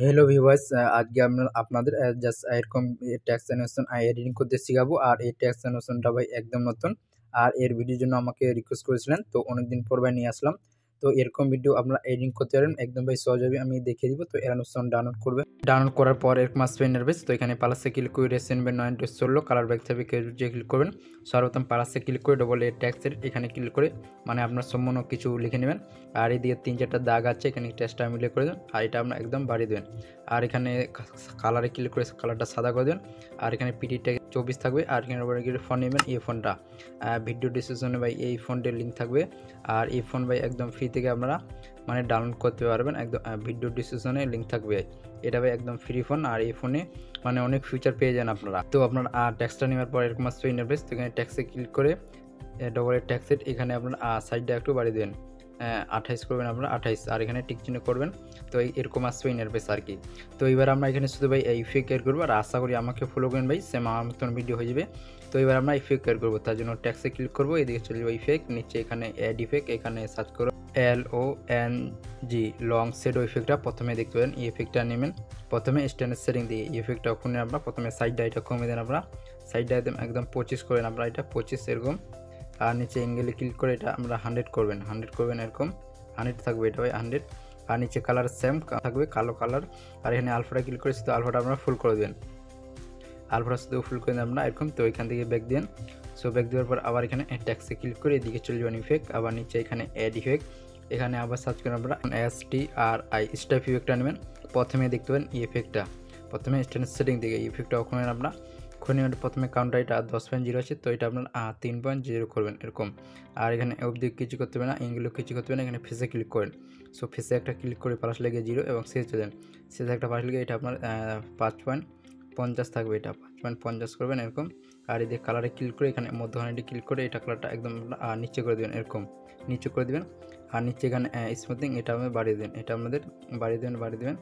Hello viewers, আজকে আমরা আপনাদের জাস্ট এরকম ট্যাক্স অ্যানিমেশন এডিটিং করতে শিখাবো। আর এই ট্যাক্স অ্যানিমেশনটা ভাই একদম নতুন। আর এর ভিডিওর জন্য আমাকে রিকোয়েস্ট করেছিলেন, তো অনেকদিন পর ভাই নিয়ে আসলাম। তো এরকম ভিডিও আপনারা এডিটিং করতে পারেন একদম ভাই সহজভাবে আমি দেখিয়ে দিব। তো এর অ্যানিমেশন ডাউনলোড করবে, ডাউনলোড করার পর এরকম আসবে ইন্টারফেস। তো এখানে প্লাসে ক্লিক করে রেসেন্টবে 9 কালার ব্যাক থাকবে যে ক্লিক করবেন। সর্বপ্রথম প্লাসে ক্লিক করে ডবল এ ট্যাক্সের এখানে ক্লিক করে মানে আপনার সম্পূর্ণ কিছু লিখে নেবেন। আর এদিকে 3-4টা দাগ আছে, এখানে টেক্সটটা মিলে করে দেবেন। আর এটা আপনার একদম বাড়িয়ে দেবেন। আর এখানে কালারে ক্লিক করে কালারটা সাদা করে দেবেন। আর এখানে পিডিটা 24 থাকবে। আর এখানে ফোন নেবেন, এই ফোনটা ভিডিও ডিসক্রিপশনে ভাই এই ফোনটির লিঙ্ক থাকবে। আর এই ফোন ভাই একদম ফ্রি থেকে আপনারা মানে ডাউনলোড করতে পারবেন, একদম ভিডিও ডিসক্রিপশনে লিঙ্ক থাকবে। এটা ভাই একদম ফ্রি ফোন। আর এই ফোনে মানে অনেক ফিচার পেয়ে যান আপনারা। তো আপনার ট্যাক্সটা নেওয়ার পর এরকম আসবে ইন্টারফেস। তো এখানে ট্যাক্সে ক্লিক করে ডবল এর ট্যাক্সের এখানে আপনার সাইডটা একটু বাড়িয়ে দেবেন, 28 করবেন আপনারা 28। আর এখানে টিক চিহ্ন করবেন। তো এরকম আসবে ইন্টারফেস আর কি। তো এবার আমরা এখানে শুধু ভাই এই ইফেক্ট এর করবো। আর আশা করি আমাকে ফলো করেন ভাই, সেম আমার মতন ভিডিও হয়ে যাবে। তো এবার আমরা ইফেক্ট এর করবো, তার জন্য ট্যাক্সে ক্লিক করবো, এদিকে চলে যাবো ইফেক্ট, নিচে এখানে অ্যাড ইফেক্ট, এখানে সার্চ করো LONG লং শ্যাডো ইফেক্টটা প্রথমে দেখতে পাবেন। এই ইফেক্টটা নেবেন প্রথমে স্ট্যান্ডার্ড সেটিং দিয়ে ইফেক্টটা ওখানে আমরা প্রথমে সাইডটা এটা কমে দেন, আমরা সাইডটা একদম 25 করেন, আমরা এটা 25 এরকম। আর নিচে অ্যাঙ্গেলে ক্লিক করে এটা আমরা 100 করবেন, 100 করবেন এরকম 100 থাকবে, এটা ভাই 100। আর নিচে কালার সেম থাকবে কালো কালার। আর এখানে আলফাটা ক্লিক করে শুধু আলফাটা আপনারা ফুল করে দেবেন, আলফাটা শুধু ফুল করে দেন আপনারা এরকম। তো এখান থেকে ব্যাক দেন। সো ব্যাক দেওয়ার পর আবার এখানে ট্যাক্সে ক্লিক করে এদিকে চলে যাবেন ইফেক্ট, আবার নিচে এখানে অ্যাড ইফেক্ট, এখানে আবার সার্চ করেন আপনারা STRI স্টেপ ইফেক্টটা নেবেন। প্রথমে দেখতে পাবেন এই ইফেক্টটা, প্রথমে স্ট্যান্ডার্ড সেটিং থেকে এই ইফেক্টটা ওখানে আপনারা খুনে প্রথমে কাউন্টার এটা 10.0 আছে, তো এটা আপনার 3.0 করবেন এরকম। আর এখানে অবধি কিছু করতে হবে না, এগুলো কিছু করতে হবে না, এখানে ফেসে ক্লিক করেন। সো ফেসে একটা ক্লিক করে প্লাস লেগে 0 এবং শেষে দেন, শেষে একটা প্লাস লেগে এটা আপনার 5.50 থাকবে, এটা 5.50 করবেন এরকম। আর এদিকে কালারে ক্লিক করে এখানে মধ্যখানে ক্লিক করে এটা কালারটা একদম নিচে করে দেবেন এরকম, নিচে করে দেবেন। আর নিচে এখানে স্মুথিং এটা আপনাদের বাড়িয়ে দেবেন, এটা আপনাদের বাড়িয়ে দেবেন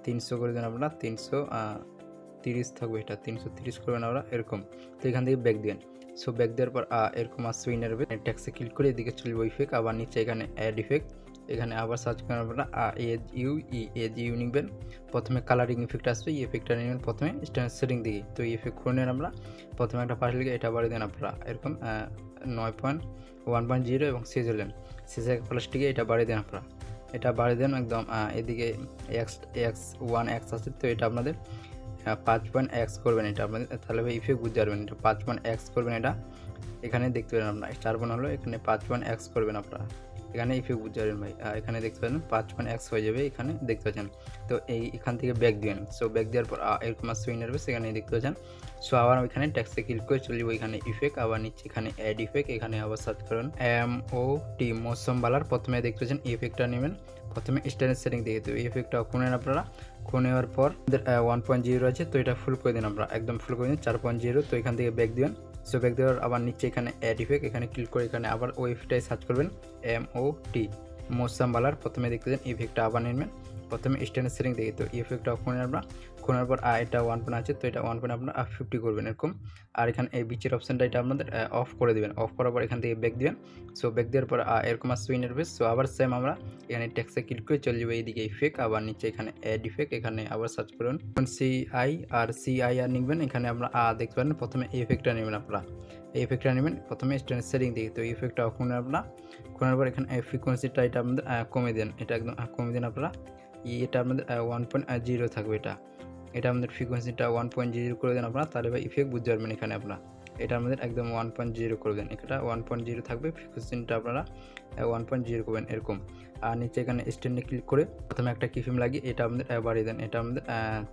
300 করে দেন আপনারা, 330 থাকবে, এটা 330 করবেন আমরা এরকম। তো এখান থেকে ব্যাক দেন। সো ব্যাক দেওয়ার পর এরকম আসবে ইনারবে, ট্যাক্সে ক্লিক করে এদিকে চলবে ইফেক্ট, আবার নিচে এখানে অ্যাড ইফেক্ট, এখানে আবার সার্চ করেন আপনারা এজ ইউ নিবেন। প্রথমে কালারিং ইফেক্ট আসবে, এই ইফেক্টটা নেবেন প্রথমে স্ট্যান্ডার্ড সেটিং দিকে। তো এই ইফেক্ট করে নেন আমরা প্রথমে একটা পাশ লিখে এটা বাড়িয়ে দেন আপনারা এরকম 9.1.0 এবং শেষ হলেন, শেষে প্লাসটিকে এটা বাড়িয়ে দেন আপনারা, এটা বাড়িয়ে দেন একদম। এদিকে x1x আছে, তো এটা আপনাদের 5.x করবেন, এটা আপনাদের তাহলে ভাই ইফেক্ট বুঝতে পারবেন। এটা 5.x করবেন, এটা এখানে দেখতে পারেন আপনারা 4 হলো, এখানে 5.x করবেন আপনারা, এখানে ইফেক্ট বুঝতে পারবেন ভাই। এখানে দেখতে পাচ্ছেন 5.x হয়ে যাবে, এখানে দেখতে পাচ্ছেন। তো এখান থেকে ব্যাক দিবেন। সো ব্যাক দেওয়ার পর এরকম আসবে ইন্টারফেস, এখানে দেখতে পাচ্ছেন। সো আবার এখানে ট্যাক্সে ক্লিক করে চলে যাবো এখানে ইফেক্ট, আবার নিচে এখানে অ্যাড ইফেক্ট, এখানে আবার সার্চ করুন MOT মৌসুম বালার। প্রথমে দেখতে পাচ্ছেন ইফেক্টটা নেবেন প্রথমে স্ট্যান্ডার্ড সেটিং দিয়ে। তো এই ইফেক্টটা খুনেন আপনারা, খুনে নেওয়ার পর 1.0 আছে, তো এটা ফুল করে দিন আমরা, একদম ফুল করে দিন 4.0। তো এখান থেকে ব্যাক দিবেন। সো ব্যাক দেওয়ার আবার নিচে এখানে অ্যাড ইফেক্ট, এখানে ক্লিক করে এখানে আবার ওই ইফেক্টটাই সার্চ করবেন MOT মৌসাম বালার। প্রথমে দেখতে দেন ইফেক্টটা আবার নেবেন প্রথমে স্ট্যান্ডার্ড সেটিং দেখে। তো ইফেক্টটা খুনে আমরা খোনার পর এটা 1 আছে, তো এটা 1 আপনার 50 করবেন এরকম। আর এখানে এই বিচের অপশানটা এটা আপনাদের অফ করে দেবেন, অফ করার পর এখান থেকে ব্যাক দেবেন। সো ব্যাক দেওয়ার পর এরকম আসবে ইন্টারফেস। সো আবার সেম আমরা এখানে ট্যাক্সে ক্লিক করে চলে যাবো এইদিকে ইফেক্ট, আবার নিচে এখানে অ্যাড ইফেক্ট, এখানে আবার সার্চ করুন CIR নেবেন। এখানে আমরা দেখতে পারেন প্রথমে এই ইফেক্টটা নেবেন আপনারা, এই ইফেক্টটা নেবেন প্রথমে স্ট্যান্ডার্ড সেটিং দিকে। তো এই ইফেক্টটা খুনে আপনারা খোনার পর এখানে ফ্রিকোয়েন্সিটা এটা আপনাদের কমে দেন, এটা একদম কমে দেন আপনারা। এটা আপনাদের 1.0 থাকবে, এটা আমাদের ফ্রিকোয়েন্সিটা 1.0 করে দেন আপনারা, তাহলে ইফেক্ট বুঝতে পারবেন। এখানে আপনারা এটা আমাদের একদম 1.0 করে দেন, এটা 1.0 থাকবে, ফ্রিকোয়েন্সিটা আপনারা 1.0 করবেন এরকম। আর নিচে এখানে স্ট্যান্ডে ক্লিক করে প্রথমে একটা কিফিম লাগিয়ে এটা আমাদের বাড়িয়ে দেন, এটা আমাদের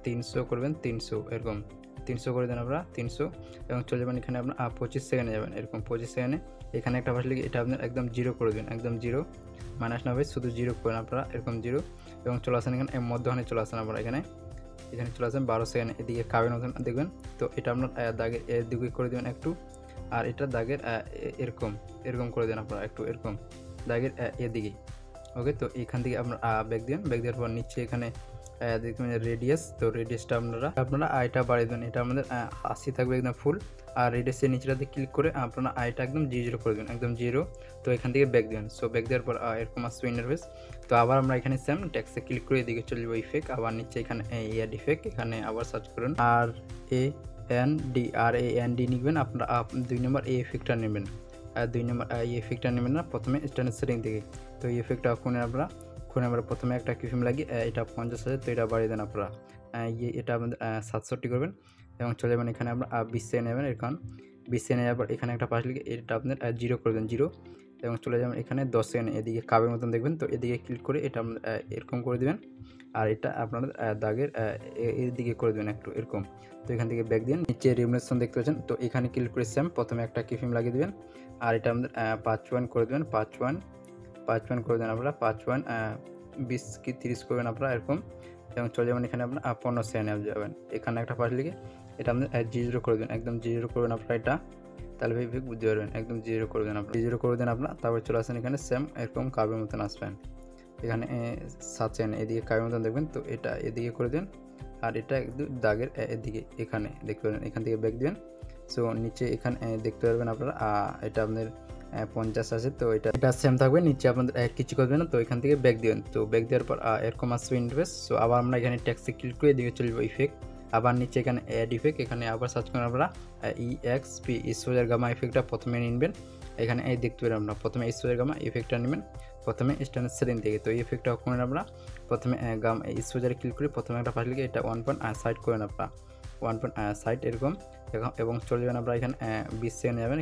300 করবেন, 300 এরকম 300 করে দেন আপনারা 300 এবং চলে যাবেন এখানে আপনার 25 সেকেন্ডে যাবেন এরকম 25 সেকেন্ডে। এখানে একটা ভাষা লিখে এটা আপনার একদম 0 করে দেবেন, একদম 0 মাইনাস না হবে, শুধু 0 করেন আপনারা এরকম 0 এবং চলে আসেন এখানে মধ্যখানে চলে আসেন আপনারা, এখানে চলে আসেন 12 সেকেন্ড এদিকে কাবের মতন দেখবেন। তো এটা আপনার দাগের এদিকে করে দেবেন একটু, আর এটা দাগের এরকম করে দেন আপনারা একটু এরকম দাগের এদিকে। ওকে, তো এখান থেকে আপনার ব্যাক দেন, ব্যাক দেওয়ার পর নিচে এখানে দেখবেন রেডিয়াস, তো রেডিয়াসটা আপনারা আইটা বাড়িয়ে দেবেন। এটা আমাদের 80 থাকবে একদম ফুল। আর রেডিয়াসের নিচেটাতে ক্লিক করে আপনারা আইটা একদম 0 করে দেবেন, একদম 0। তো এখান থেকে ব্যাক দেবেন। সো ব্যাক দেওয়ার পর এরকম আসবে ইন্টারফেস। তো আবার আমরা এখানে সেম টেক্সটে ক্লিক করে এদিকে চলে যাবো ইফেক্ট, আবার নিচে এখানে এড ইফেক্ট, এখানে আবার সার্চ করুন RAND নিবেন আপনারা। 2 নম্বর এই ইফেক্টটা নেবেন, 2 নম্বর এই ইফেক্টটা নেবেন না প্রথমে স্ট্যান্ডার্ড সেটিং থেকে। তো এই ইফেক্টটা খুনে আমরা প্রথমে একটা কিফিম লাগি, এটা 50,000, তো এটা বাড়িয়ে দেন আপনারা। এটা আমাদের 67 করবেন এবং চলে যাবেন এখানে আমরা 20 সেকেন্ড নেবেন। এখন 20 সেকেন্ড নেওয়ার পর এখানে একটা পাশ লিখে এটা আপনার 0 করে দেন, 0, এবং চলে যাবেন এখানে 10 সেকেন্ড এদিকে কাবের মতন দেখবেন। তো এদিকে ক্লিক করে এটা এরকম করে দেবেন, আর এটা আপনাদের দাগের এদিকে করে দেবেন একটু এরকম। তো এখান থেকে ব্যাক দিন, নিচে রিমুনেশন দেখতে পাচ্ছেন। তো এখানে ক্লিক করে সেম প্রথমে একটা কিফিম লাগিয়ে দেবেন, আর এটা আমাদের 5-1 করে দেবেন, 5-1 করে দেন আপনারা। 5-1 20 কি 30 করবেন আপনারা এরকম, এবং চলে যাবেন এখানে আপনার 15 সেকেন্ড যাবেন। এখানে একটা পাশ লিখে এটা আমাদের 0 করে দেবেন, একদম 0 করবেন আপনারা। এটা তাহলে ভাই বুঝতে পারবেন, একদম 0 করে দেন আপনারা, 0 করে দেন আপনারা। তারপর চলে আসেন এখানে সেম এরকম কাবের মতন আসবেন, এখানে 7 সেকেন্ড এদিকে কাবের মতন দেখবেন। তো এটা এদিকে করে দেন, আর এটা একদম দাগের এদিকে এখানে দেখতে পারবেন, এখান থেকে ব্যাক দেবেন। সো নিচে এখানে দেখতে পারবেন আপনারা এটা আপনাদের 50 আছে। তো এটা সেম থাকবে, নিচে আপনাদের কিছু করবেন না। তো এখান থেকে ব্যাক দিবেন। তো ব্যাক দেওয়ার পর এরকম আসবে ইন্টারফেস। সো আবার আমরা এখানে টেক্সটে ক্লিক করে এদিকে চলে যাবো ইফেক্ট, আবার নিচে এখানে অ্যাড ইফেক্ট, এখানে আবার সার্চ করেন আপনারা EXP স্পোজার গামা ইফেক্টটা প্রথমে নিবেন। এখানে এই দেখতে পারেন আপনারা প্রথমে স্পোজার গামা ইফেক্টটা নেবেন প্রথমে স্ট্যান্ডার্ড সেটিং থেকে। তো এই ইফেক্টটা করেন আপনারা প্রথমে গামা স্পোজারে ক্লিক করে প্রথমে একটা পাশ লিখে এটা 1.5 করেন আপনারা, 1.5 এরকম, এবং চলে যাবেন আপনারা এখানে 20 সেকেন্ড যাবেন।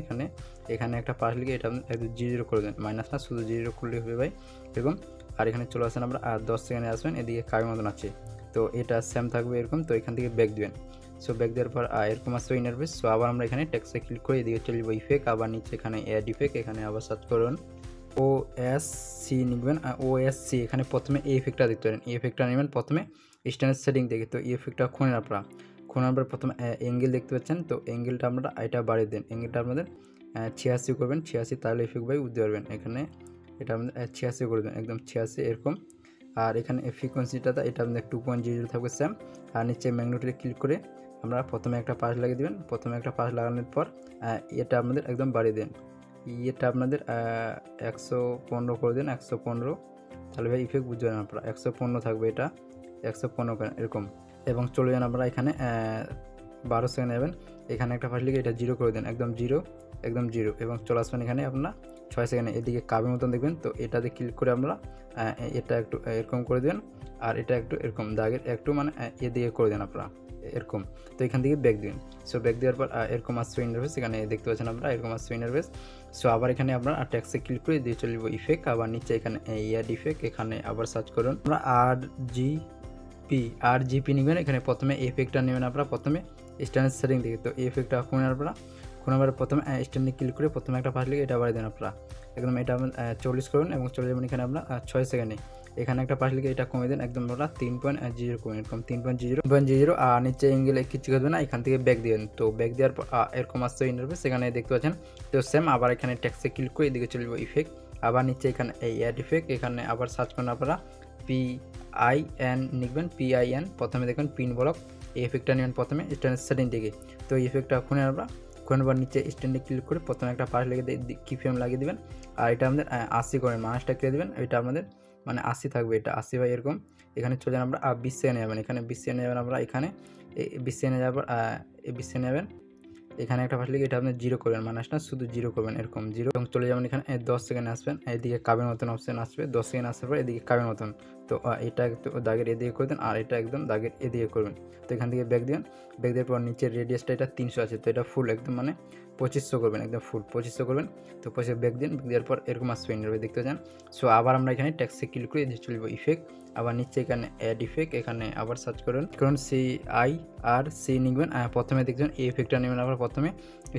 এখানে একটা পাশ লিখে এটা একদম 0 করে দেন, মাইনাস না, শুধু 0 করলেই হবে ভাই এরকম। আর এখানে চলে আসেন আমরা 10 সেকেন্ডে আসবেন, এদিকে কাগের মতন আছে। তো এটা সেম থাকবে এরকম। তো এখান থেকে ব্যাক দিবেন। সো ব্যাক দেওয়ার পর এরকম আসবে ইন্টারফেস। সো আবার আমরা এখানে টেক্সটে ক্লিক করে এদিকে চলে যাবো ইফেক্ট, আবার নিচে এখানে অ্যাড ইফেক্ট, এখানে আবার সার্চ করুন OSC নিবেন। OSC এখানে প্রথমে এই ইফেক্টটা দেখতে পারেন, এই ইফেক্টটা নেবেন প্রথমে স্ট্যান্ডার্ড সেটিং থেকে। তো এই ইফেক্টটা খুঁজেন আপনারা, খোনার পর প্রথমে অ্যাঙ্গেল দেখতে পাচ্ছেন। তো অ্যাঙ্গেলটা আপনারা এটা বাড়িয়ে দেন, অ্যাঙ্গেলটা আপনাদের 86 করবেন, 86, তাহলে ইফেক্ট ভাই বুঝতে পারবেন। এখানে এটা আমাদের 86 করে দেন, একদম 86 এরকম। আর এখানে ফ্রিকোয়েন্সিটা এটা আপনাদের 2.00 থাকবে সেম। আর নিচে ম্যাগনেটিকে ক্লিক করে আমরা প্রথমে একটা পাশ লাগিয়ে দেবেন। প্রথমে একটা পাশ লাগানোর পর এটা আপনাদের একদম বাড়িয়ে দেন, এটা আপনাদের 115 করে দেন, 115, তাহলে ভাই ইফেক্ট বুঝতে পারেন আপনারা। 115 থাকবে, এটা 115 করেন এরকম, এবং চলে যান আমরা এখানে 12 সেকেন্ড যাবেন। এখানে একটা পাশ লিখে এটা 0 করে দেন, একদম 0, একদম 0, এবং চলে আসবেন এখানে আপনারা 6 সেকেন্ডে এদিকে কাবের মতন দেখবেন। তো এটাতে ক্লিক করে আমরা এটা একটু এরকম করে দেবেন, আর এটা একটু এরকম দাগের একটু মানে এদিকে করে দেন আপনারা এরকম। তো এখান থেকে ব্যাক দিন। সো ব্যাক দেওয়ার পর এরকম আসবে ইন্টারফেস, এখানে দেখতে পাচ্ছেন আপনারা এরকম আসবে ইন্টারফেস। সো আবার এখানে আপনারা টেক্সটে ক্লিক করে দিয়ে চলে যাবো ইফেক্ট, আবার নিচে এখানে অ্যাড ইফেক্ট, এখানে আবার সার্চ করুন আমরা RGP নেবেন। এখানে প্রথমে ইফেক্টটা নেবেন আপনারা প্রথমে স্ট্যান্ডার্ড সেটিং থেকে। তো এই ইফেক্টটা খুঁজে আপনারা খুঁজে প্রথমে স্ট্যান্ডে ক্লিক করে প্রথমে একটা পাশ লিখে এটা বাড়িয়ে দেন আপনারা, একদম এটা 40 করুন, এবং চলে যাবেন এখানে আপনারা 6 সেকেন্ডে। এখানে একটা পাশ লিখে এটা কমিয়ে দেন, একদম আপনারা 3.0 করুন, এরকম 3.0, আর নিচে অ্যাঙ্গেলে কিছু করবে না, এখান থেকে ব্যাক দিবেন। তো ব্যাক দেওয়ার পর এরকম আসছে ইন্টারফেস, এখানে দেখতে পাচ্ছেন। তো সেম আবার এখানে টেক্সটে ক্লিক করে এদিকে চলে যাবো ইফেক্ট, আবার নিচে এখানে এই অ্যাড ইফেক্ট, এখানে আবার সার্চ করুন আপনারা PIN লিখবেন, PIN, প্রথমে দেখবেন পিন ব্লক, এই ইফেক্টটা নেবেন প্রথমে স্ট্যান্ডার্ড সেটিং থেকে। তো এই ইফেক্টটা খুঁজে আমরা খুঁজবার নিচে স্ট্যান্ডে ক্লিক করে প্রথমে একটা পাশ লেগে কি ফ্রেম লাগিয়ে দেবেন, আর এটা আমাদের 80 করেন, মাইনাসটা কেটে দেবেন, এটা আমাদের মানে 80 থাকবে, এটা 80 বাই এরকম। এখানে চলে যান আমরা 20 সেকেন্ড যাবেন, এখানে 20 সেকেন্ড যাবেন আমরা, এখানে 20 সেকেন্ড যাবার 20 সেকেন্ড যাবেন। এখানে একটা পাশ লিখে এটা আপনি 0 করবেন, মাইনাস না, শুধু 0 করবেন এরকম 0, এবং চলে যাবেন এখানে 10 সেকেন্ড আসবেন, এদিকে কাবের মতন অপশন আসবে, 10 সেকেন্ড আসার পর এদিকে কাবের মতন। তো এটা একটু দাগের এদিকে করে দেন, আর এটা একদম দাগের এদিকে করবেন। তো এখান থেকে ব্যাক দিবেন, ব্যাক দেওয়ার পর নিচের রেডিয়াসটা এটা 300 আছে, তো এটা ফুল একদম মানে 2500 করবেন, একদম ফুল 2500 করবেন। তো 2500 ব্যাক দিন, ব্যাক দেওয়ার পর এরকম আসবে ইন্টারভিউ দেখতে যান। সো আবার আমরা এখানে টেক্সটে ক্লিক করে দিয়ে চলবো ইফেক্ট, আবার নিচে এখানে অ্যাড ইফেক্ট, এখানে আবার সার্চ করুন CIRC নিবেন। প্রথমে দেখবেন এই ইফেক্টটা নেবেন আবার প্রথমে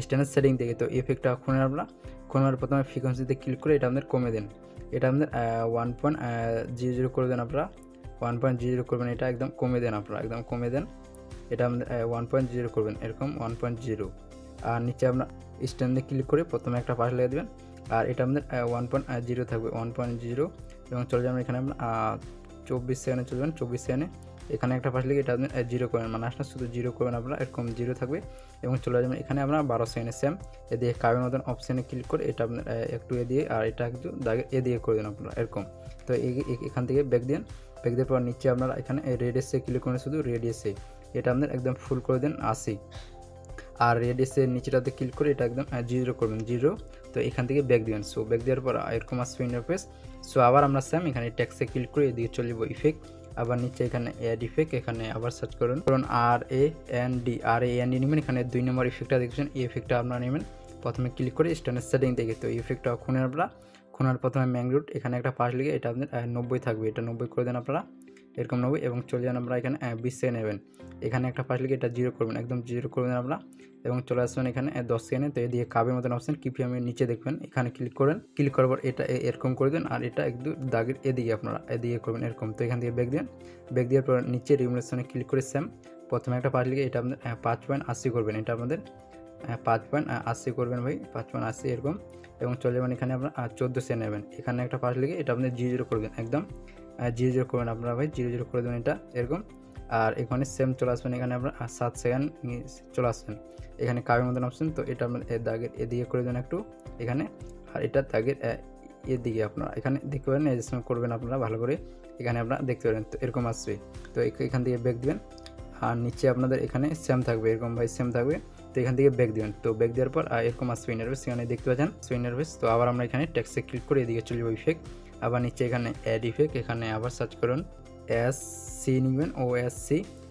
স্ট্যান্ডার্ড সেটিং থেকে। তো এই ইফেক্টটা খুঁজে আপনারা খুঁজবার প্রথমে ফ্রিকোয়েন্সিতে ক্লিক করে এটা আমাদের কমে দেন, এটা আমাদের 1.00 করে দেন আপনারা, 1.00 করবেন, এটা একদম কমে দেন আপনারা, একদম কমে দেন, এটা আমাদের 1.0 করবেন এরকম 1.0। আর নিচে আমরা স্ট্যান্ডে ক্লিক করে প্রথমে একটা পাশ লাগিয়ে দেবেন, আর এটা আমাদের 1.0 থাকবে 1.0, এবং চলে যাবেন এখানে আমরা 24 সেকেন্ডে চলবেন, 24 সেকেন্ডে এখানে একটা পাশ লিখে এটা আপনি 0 করবেন, মানে আসলে শুধু 0 করবেন আপনারা, এরকম 0 থাকবে এবং চলে যাবেন এখানে আপনারা 12 সেকেন্ডে সেম এদিকে কাবের মতন অপশানে ক্লিক করে এটা আপনার একটু এদিকে আর এটা একটু দাগে এদিকে করে দেন আপনারা এরকম। তো এখান থেকে ব্যাক দেন, ব্যাক দেওয়ার পর নিচে আপনারা এখানে রেডিয়াসে ক্লিক করে শুধু রেডিয়াসে এটা আপনার একদম ফুল করে দেন 80, আর রেডিয়াসের নিচেটাতে ক্লিক করে এটা একদম 0 করবেন 0। তো এখান থেকে ব্যাক দিবেন। সো ব্যাক দেওয়ার পর এরকম আসবে ইন্টারফেস। সো আবার আমরা সেম এখানে টেক্সটে ক্লিক করে এদিকে চলে যাব ইফেক্ট, আবার নিচে এখানে অ্যাড ইফেক্ট, এখানে আবার সার্চ করুন RAND নেবেন। এখানে 2 নম্বর ইফেক্টটা দেখছেন, এই ইফেক্টটা আপনারা নেবেন। প্রথমে ক্লিক করে স্ট্যান্ডার্ড সেটিং থেকে তো এই ইফেক্টটা খুনের আপনারা খুনার প্রথমে ম্যাংরুট এখানে একটা পাশ লিখে এটা আপনার 90 থাকবে, এটা 90 করে দেন আপনারা এরকম 90 এবং চলে যান আমরা এখানে 20 সেকেন্ড নেবেন। এখানে একটা পাশ লিখে এটা 0 করবেন, একদম 0 করবেন আপনারা এবং চলে আসবেন এখানে 10 সেকেন্ডে। তো এদিকে কাবের মতন অপশন কিপিএমের নিচে দেখবেন, এখানে ক্লিক করেন, ক্লিক করার পর এটা এরকম করে দেন আর এটা একটু দাগের এদিকে আপনারা এদিকে করবেন এরকম। তো এখান থেকে ব্যাক দেন, ব্যাক দেওয়ার পর নিচে রিমুলেশনে ক্লিক করে সেম প্রথমে একটা পাশ লিখে এটা আপনাদের 5.80 করবেন, এটা আমাদের 5.80 করবেন ভাই, 5.80 এরকম এবং চলে যাবেন এখানে আপনার 14 সেকেন্ড নেবেন। এখানে একটা পাশ লিখে এটা আপনাদের 0 করবেন, একদম 0 করবেন আপনারা ভাই, 0 করে দেবেন এটা এরকম। আর এখানে সেম চলে আসবেন, এখানে আপনার 7 সেকেন্ড চলে আসবেন এখানে কাবের মতন অপশন। তো এটা আপনার দাগের এদিকে করে দেবেন একটু এখানে, আর এটা দাগের এদিকে আপনারা এখানে দেখতে পারেন অ্যাডজাস্টমেন্ট করবেন আপনারা ভালো করে, এখানে আপনারা দেখতে পারেন। তো এরকম আসবে। তো এখান থেকে ব্যাক দিবেন আর নিচে আপনাদের এখানে সেম থাকবে এরকম ভাই, সেম থাকবে। তো এখান থেকে ব্যাক দিবেন, তো ব্যাক দেওয়ার পর এরকম আসবে ইন্টারফেস, এখানে দেখতে পাচ্ছেন ইন্টারফেস। তো আবার আমরা এখানে টেক্সটে ক্লিক করে এদিকে চলে যাবো ইফেক্ট, আবার নিচে এখানে অ্যাড ইফেক্ট, এখানে আবার সার্চ করুন OSC নেবেন, OSC।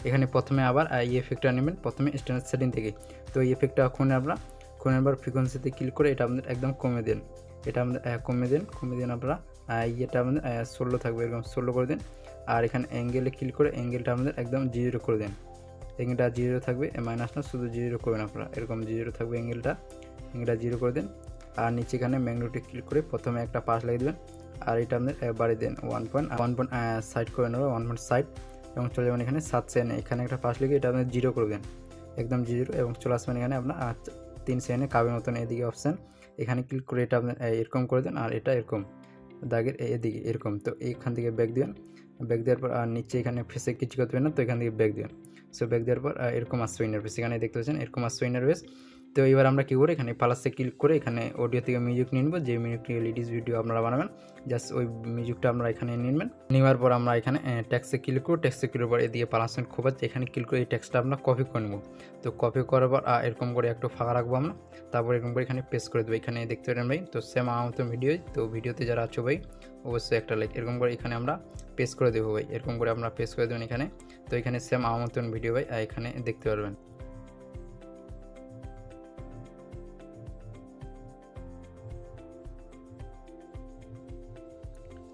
এখানে প্রথমে আবার এই ইফেক্টটা নেবেন প্রথমে স্ট্যান্ডার্ড সেটিং থেকে। তো এই ইফেক্টটা খুনের আবার ফ্রিকোয়েন্সিতে ক্লিক করে এটা আপনাদের একদম কমে দেন, এটা আমাদের কমে দেন আপনারা এটা আমাদের 16 থাকবে এরকম 16 করে দেন। আর এখানে অ্যাঙ্গেলে ক্লিক করে অ্যাঙ্গেলটা আমাদের একদম 0 করে দেন, অ্যাঙ্গেলটা 0 থাকবে, মাইনাস না শুধু 0 করবেন আপনারা এরকম 0 থাকবে অ্যাঙ্গেলটা 0 করে দেন। আর নিচে এখানে ম্যাগনেটিক ক্লিক করে প্রথমে একটা পাশ লাগিয়ে দেবেন আর এটা আপনাদের বাড়িয়ে দেন 1.60 করে নেবে 1.60 এবং চলে যাবেন এখানে 7 সেকেন্ড, এখানে একটা পাশ লিখে এটা আপনাদের 0 করে দেন একদম 0 এবং চলে আসবেন এখানে আপনার 3 সেকেন্ডে কাবের মতন এদিকে অপশান, এখানে ক্লিক করে এটা আপনার এরকম করে দেন আর এটা এরকম দাগের এদিকে এরকম। তো এইখান থেকে ব্যাক দেবেন, ব্যাক দেওয়ার পর আর নিচে এখানে ফেসে কিছু করতে হবে না, তো এখান থেকে ব্যাক দেবেন। সো ব্যাক দেওয়ার পর এরকম আসবে ইন্টারফেস, এখানে দেখতে পাচ্ছেন এরকম আসবে ইন্টারফেস। তো এবার আমরা কী করি এখানে প্লাসে ক্লিক করে এখানে অডিও থেকে মিউজিক নিয়ে নেব, যে মিউজিক লিডিস ভিডিও আপনারা বানাবেন জাস্ট ওই মিউজিকটা আমরা এখানে নিয়ে নেবেন। নেওয়ার পর আমরা এখানে টেক্সটে ক্লিক করব, টেক্সটে ক্লিক পর এদিকে প্লাসেন খোঁজাচ্ছে এখানে ক্লিক করে এই টেক্সটটা আমরা কপি করে নেব। তো কপি করার পর এরকম করে একটু ফাঁকা রাখবো আমরা, তারপর এরকম করে এখানে পেস্ট করে দেবো, এখানে দেখতে পারেন ভাই। তো সেম আমার মতো ভিডিও, তো ভিডিওতে যারা আছো ভাই অবশ্যই একটা লাইক, এরকম করে এখানে আমরা পেস্ট করে দেবো ভাই, এরকম করে আমরা পেস্ট করে দেবেন এখানে। তো এখানে সেম আমার মতন ভিডিও ভাই এখানে দেখতে পারবেন।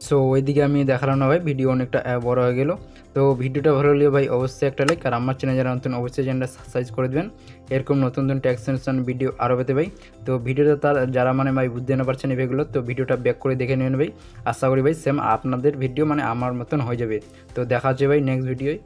সো ওইদিকে আমি দেখালাম না ভাই, ভিডিও অনেকটা বড় হয়ে গেল। তো ভিডিওটা ভালো লাগলে ভাই অবশ্যই একটা লাইক, আর আমার চ্যানেল যারা নতুন অবশ্যই চ্যানেলটা সাবস্ক্রাইব করে দেবেন এরকম নতুন ট্যাক্স ভিডিও আরও পেতে ভাই। তো ভিডিওটা তার যারা মানে ভাই বুঝতে না পারছেন এগুলো, তো ভিডিওটা ব্যাক করে দেখে নেবেন ভাই, আশা করি ভাই সেম আপনাদের ভিডিও মানে আমার মতন হয়ে যাবে। তো দেখা হচ্ছে ভাই নেক্সট ভিডিওয়।